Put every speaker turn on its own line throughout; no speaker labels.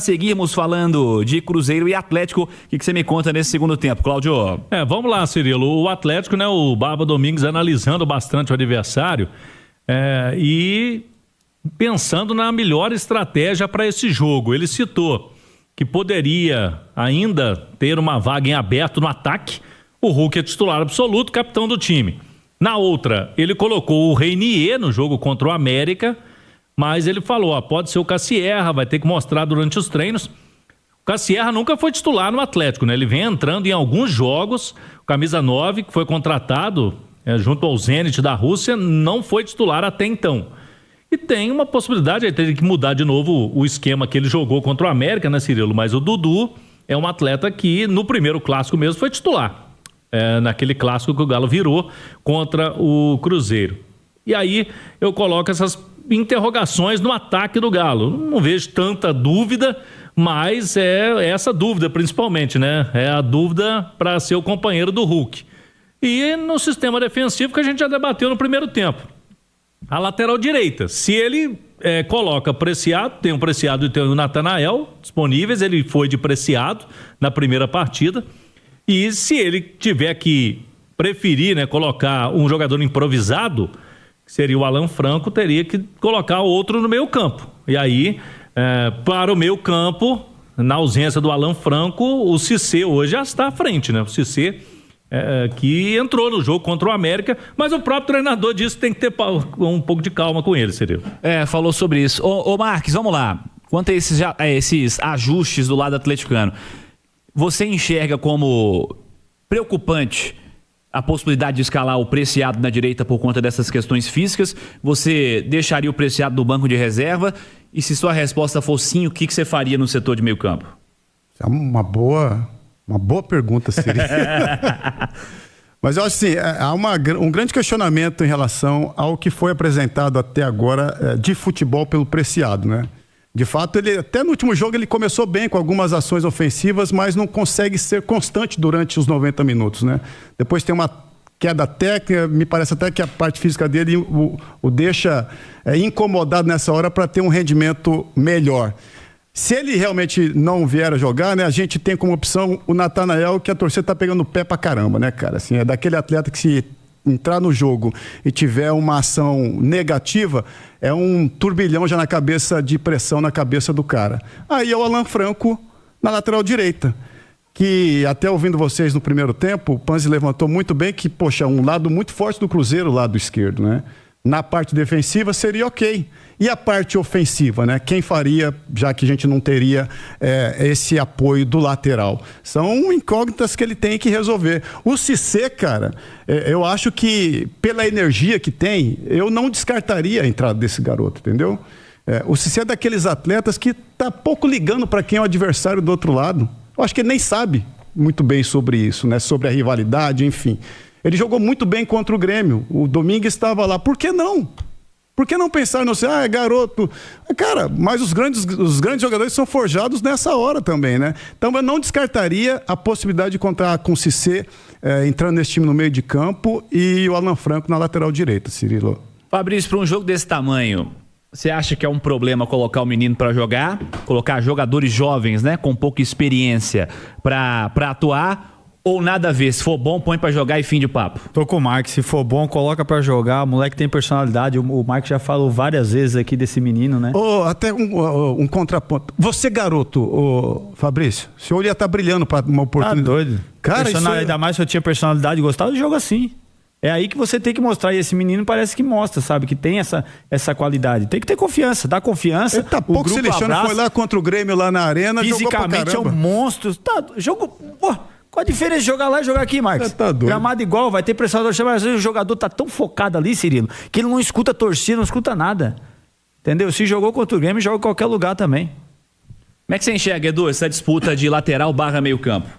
seguirmos falando de Cruzeiro e Atlético, o que você me conta nesse segundo tempo, Cláudio?
Vamos lá, Cirilo. O Atlético, né, o Barba Domingues analisando bastante o adversário e pensando na melhor estratégia para esse jogo. Ele citou que poderia ainda ter uma vaga em aberto no ataque. O Hulk é titular absoluto, capitão do time. Na outra, ele colocou o Reinier no jogo contra o América, mas ele falou, pode ser o Cassierra, vai ter que mostrar durante os treinos. O Cassierra nunca foi titular no Atlético, né? Ele vem entrando em alguns jogos, o camisa 9, que foi contratado junto ao Zenit da Rússia, não foi titular até então. E tem uma possibilidade, ele teve que mudar de novo o esquema que ele jogou contra o América, né, Cirilo? Mas o Dudu é um atleta que no primeiro clássico mesmo foi titular. Naquele clássico que o Galo virou contra o Cruzeiro. E aí eu coloco essas interrogações no ataque do Galo. Não vejo tanta dúvida, mas é essa dúvida principalmente, né? É a dúvida para ser o companheiro do Hulk. E no sistema defensivo que a gente já debateu no primeiro tempo. A lateral direita, se ele coloca Preciado, tem o Preciado e tem o Natanael disponíveis, ele foi de Preciado na primeira partida. E se ele tiver que preferir, né, colocar um jogador improvisado, que seria o Alan Franco, teria que colocar outro no meio campo. E aí, para o meio campo, na ausência do Alan Franco, o Cissé hoje já está à frente, né? O Cissé que entrou no jogo contra o América, mas o próprio treinador disse que tem que ter um pouco de calma com ele, Cirilo.
Falou sobre isso. Ô Marques, vamos lá. Quanto a esses ajustes do lado atleticano, você enxerga como preocupante a possibilidade de escalar o Preciado na direita por conta dessas questões físicas? Você deixaria o Preciado no banco de reserva? E se sua resposta for sim, o que você faria no setor de meio campo?
É uma boa pergunta, Siri. Mas eu acho assim, há um grande questionamento em relação ao que foi apresentado até agora de futebol pelo Preciado, né? De fato, ele até no último jogo ele começou bem com algumas ações ofensivas, mas não consegue ser constante durante os 90 minutos, né? Depois tem uma queda técnica, me parece até que a parte física dele o deixa incomodado nessa hora para ter um rendimento melhor. Se ele realmente não vier a jogar, né, a gente tem como opção o Natanael, que a torcida tá pegando o pé pra caramba, né, cara? Assim, é daquele atleta que se entrar no jogo e tiver uma ação negativa, é um turbilhão já na cabeça, de pressão na cabeça do cara. Aí é o Alan Franco na lateral direita, que até ouvindo vocês no primeiro tempo, o Panzi levantou muito bem que, poxa, um lado muito forte do Cruzeiro, o lado esquerdo, né? Na parte defensiva seria ok. E a parte ofensiva, né? Quem faria, já que a gente não teria esse apoio do lateral? São incógnitas que ele tem que resolver. O Cissé, cara, eu acho que pela energia que tem, eu não descartaria a entrada desse garoto, entendeu? O Cissé é daqueles atletas que tá pouco ligando para quem é o adversário do outro lado. Eu acho que ele nem sabe muito bem sobre isso, né? Sobre a rivalidade, enfim. Ele jogou muito bem contra o Grêmio. O Domingues estava lá. Por que não? Por que não pensar no é garoto? Cara, mas os grandes jogadores são forjados nessa hora também, né? Então eu não descartaria a possibilidade de contar com o Cissé entrando nesse time no meio de campo e o Alan Franco na lateral direita, Cirilo.
Fabrício, para um jogo desse tamanho, você acha que é um problema colocar o menino para jogar? Colocar jogadores jovens, né? Com pouca experiência para atuar? Ou nada a ver, se for bom, põe pra jogar e fim de papo?
Tô com o Marcos, se for bom, coloca pra jogar, o moleque tem personalidade, o Marcos já falou várias vezes aqui desse menino, né?
Até um contraponto. Você, garoto, Fabrício, o senhor ia estar brilhando pra uma oportunidade.
Tá doido.
Cara,
ainda mais se eu tinha personalidade e gostava de jogo assim. É aí que você tem que mostrar, e esse menino parece que mostra, sabe, que tem essa qualidade. Tem que ter confiança, dá confiança.
Ele tá pouco se lixando, foi lá contra o Grêmio lá na arena,
fisicamente é um monstro. Qual a diferença de jogar lá e jogar aqui, Marcos?
Tá doido.
Gramado igual, vai ter pressionador, mas às vezes o jogador tá tão focado ali, Cirilo, que ele não escuta a torcida, não escuta nada. Entendeu? Se jogou contra o Grêmio, joga em qualquer lugar também.
Como é que você enxerga, Edu, essa disputa de lateral / meio campo?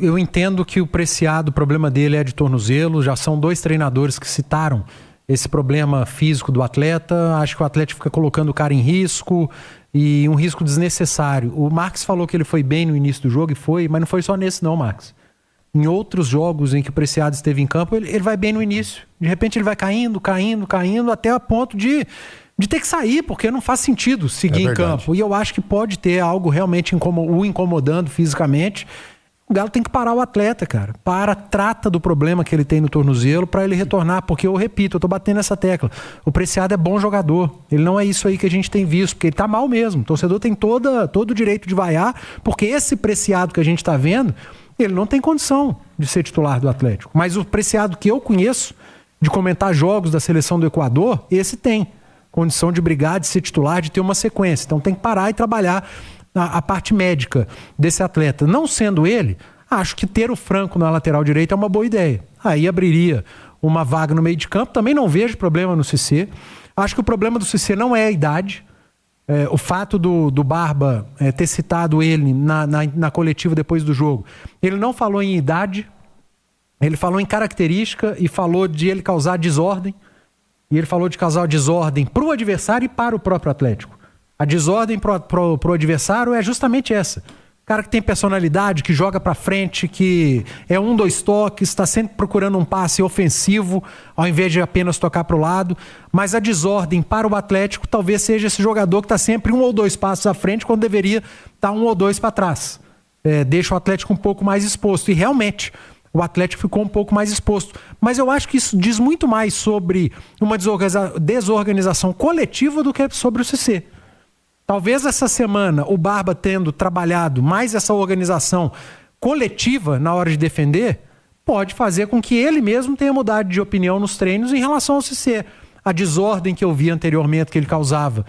Eu entendo que o Preciado, o problema dele é de tornozelo, já são 2 treinadores que citaram esse problema físico do atleta, acho que o atleta fica colocando o cara em risco, e um risco desnecessário. O Marcos falou que ele foi bem no início do jogo, e foi, mas não foi só nesse não, Marcos. Em outros jogos em que o Preciado esteve em campo, ele vai bem no início. De repente ele vai caindo, até a ponto de de ter que sair, porque não faz sentido seguir em campo. E eu acho que pode ter algo realmente o incomodando fisicamente. O Galo tem que parar o atleta, cara. Trata do problema que ele tem no tornozelo para ele retornar, porque eu repito, eu tô batendo nessa tecla. O Preciado é bom jogador. Ele não é isso aí que a gente tem visto, porque ele tá mal mesmo. O torcedor tem todo o direito de vaiar, porque esse Preciado que a gente tá vendo, ele não tem condição de ser titular do Atlético. Mas o Preciado que eu conheço, de comentar jogos da seleção do Equador, esse tem condição de brigar, de ser titular, de ter uma sequência. Então tem que parar e trabalhar a parte médica desse atleta. Não sendo ele, acho que ter o Franco na lateral direita é uma boa ideia. Aí abriria uma vaga no meio de campo. Também não vejo problema no Cissé. Acho que o problema do Cissé não é a idade. O fato do Barba ter citado ele na coletiva depois do jogo. Ele não falou em idade, ele falou em característica e falou de ele causar desordem. E ele falou de causar desordem para o adversário e para o próprio Atlético. A desordem pro adversário é justamente essa. Cara que tem personalidade, que joga pra frente, que é 1-2 toques, está sempre procurando um passe ofensivo, ao invés de apenas tocar pro lado. Mas a desordem para o Atlético talvez seja esse jogador que está sempre 1 ou 2 passos à frente, quando deveria estar 1 ou 2 para trás. Deixa o Atlético um pouco mais exposto. E realmente, o Atlético ficou um pouco mais exposto. Mas eu acho que isso diz muito mais sobre uma desorganização coletiva do que sobre o Cissé. Talvez essa semana o Barba tendo trabalhado mais essa organização coletiva na hora de defender, pode fazer com que ele mesmo tenha mudado de opinião nos treinos em relação ao Cissé. A desordem que eu vi anteriormente que ele causava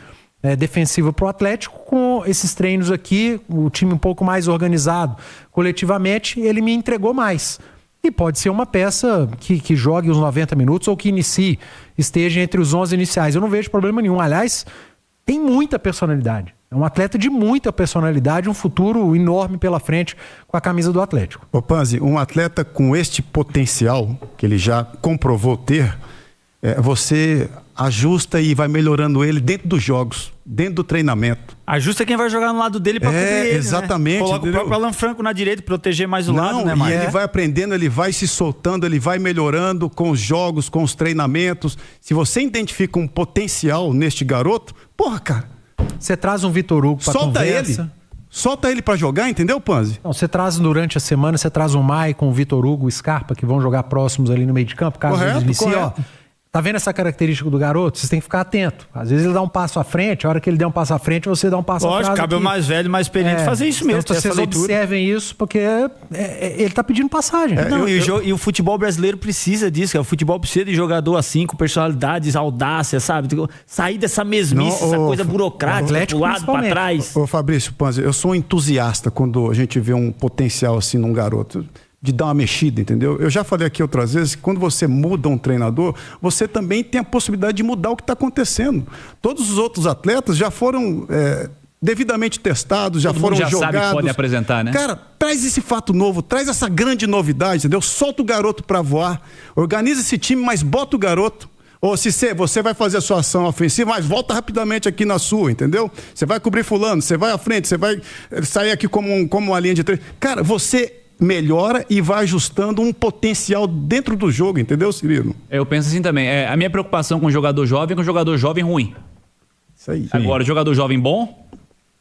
defensiva para o Atlético, com esses treinos aqui, o time um pouco mais organizado coletivamente, ele me entregou mais. E pode ser uma peça que jogue os 90 minutos ou que inicie, esteja entre os 11 iniciais. Eu não vejo problema nenhum. Aliás, tem muita personalidade. É um atleta de muita personalidade, um futuro enorme pela frente com a camisa do Atlético.
Ô Panzi, um atleta com este potencial, que ele já comprovou ter, você ajusta e vai melhorando ele dentro dos jogos, dentro do treinamento.
Ajusta quem vai jogar no lado dele para cobrir ele,
exatamente,
né? Coloca o próprio Alan Franco na direita, proteger mais o lado, né, Marcos?
E ele vai aprendendo, ele vai se soltando, ele vai melhorando com os jogos, com os treinamentos. Se você identifica um potencial neste garoto, porra, cara,
você traz um Vitor Hugo pra conversa.
Solta ele pra jogar, entendeu, Panzi?
Não, você traz durante a semana, você traz o Maicon, o Vitor Hugo, o Scarpa, que vão jogar próximos ali no meio de campo, caso eles iniciem, ó. Tá vendo essa característica do garoto? Vocês têm que ficar atento. Às vezes ele dá um passo à frente, a hora que ele der um passo à frente, você dá um passo atrás.
Lógico, cabe o mais velho, mais experiente fazer isso mesmo.
Então vocês observem isso, porque ele tá pedindo passagem.
E o futebol brasileiro precisa disso, cara. O futebol precisa de jogador assim, com personalidades, audácia, sabe? Sair dessa mesmice, essa coisa burocrática, pro lado, pra trás.
Ô Fabrício Panzi, eu sou um entusiasta quando a gente vê um potencial assim num garoto, de dar uma mexida, entendeu? Eu já falei aqui outras vezes que quando você muda um treinador, você também tem a possibilidade de mudar o que está acontecendo. Todos os outros atletas já foram devidamente testados, já foram jogados.
Sabe que pode apresentar, né?
Cara, traz esse fato novo, traz essa grande novidade, entendeu? Solta o garoto para voar, organiza esse time, mas bota o garoto. Ô, Cissé, você vai fazer a sua ação ofensiva, mas volta rapidamente aqui na sua, entendeu? Você vai cobrir fulano, você vai à frente, você vai sair aqui como uma linha de treino. Cara, você melhora e vai ajustando um potencial dentro do jogo, entendeu, Cirilo?
Eu penso assim também. A minha preocupação com o jogador jovem é com o jogadador jovem ruim.
Isso aí.
Agora, o jogador jovem bom,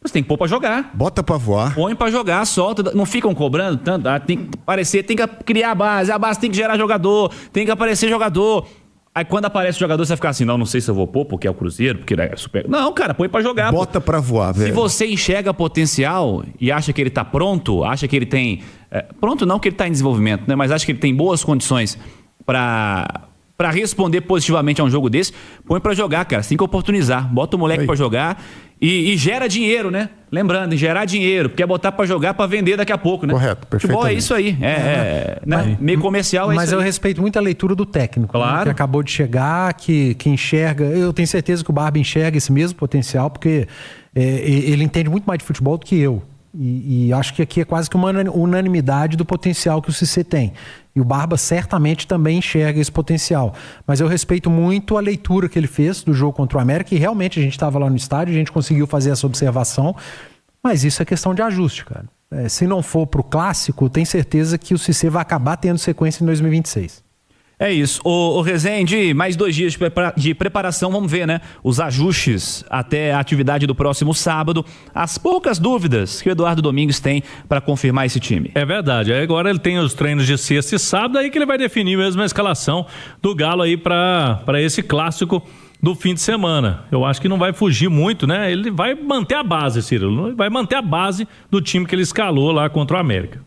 você tem que pôr pra jogar.
Bota pra voar.
Põe pra jogar, solta. Não ficam cobrando tanto. Tem que aparecer, tem que criar a base tem que gerar jogador, tem que aparecer jogador. Aí quando aparece o jogador, você vai ficar assim, não sei se eu vou pôr, porque é o Cruzeiro, porque é super... Não, cara, põe pra jogar.
Bota pra voar, velho.
Se você enxerga potencial e acha que ele tá pronto, acha que ele tem... pronto não que ele tá em desenvolvimento, né? Mas acha que ele tem boas condições pra responder positivamente a um jogo desse, põe pra jogar, cara. Você tem que oportunizar. Bota o moleque pra jogar e gera dinheiro, né? Lembrando, gerar dinheiro, porque é botar pra jogar pra vender daqui a pouco, né?
Correto, perfeitamente.
Futebol é isso aí. Né? Meio comercial é isso aí.
Mas eu respeito muito a leitura do técnico.
Claro.
Né? Que acabou de chegar, que enxerga... Eu tenho certeza que o Barba enxerga esse mesmo potencial, porque ele entende muito mais de futebol do que eu. E acho que aqui é quase que uma unanimidade do potencial que o Cissé tem. E o Barba certamente também enxerga esse potencial. Mas eu respeito muito a leitura que ele fez do jogo contra o América, e realmente a gente estava lá no estádio, a gente conseguiu fazer essa observação, mas isso é questão de ajuste, cara. Se não for pro clássico, eu tenho certeza que o Cissé vai acabar tendo sequência em 2026.
É isso. O Rezende, mais 2 dias de preparação, vamos ver, né? Os ajustes até a atividade do próximo sábado. As poucas dúvidas que o Eduardo Domingues tem para confirmar esse time.
É verdade. Agora ele tem os treinos de sexta e sábado, aí que ele vai definir mesmo a escalação do Galo aí para esse clássico do fim de semana. Eu acho que não vai fugir muito, né? Ele vai manter a base, Cirilo. Vai manter a base do time que ele escalou lá contra o América.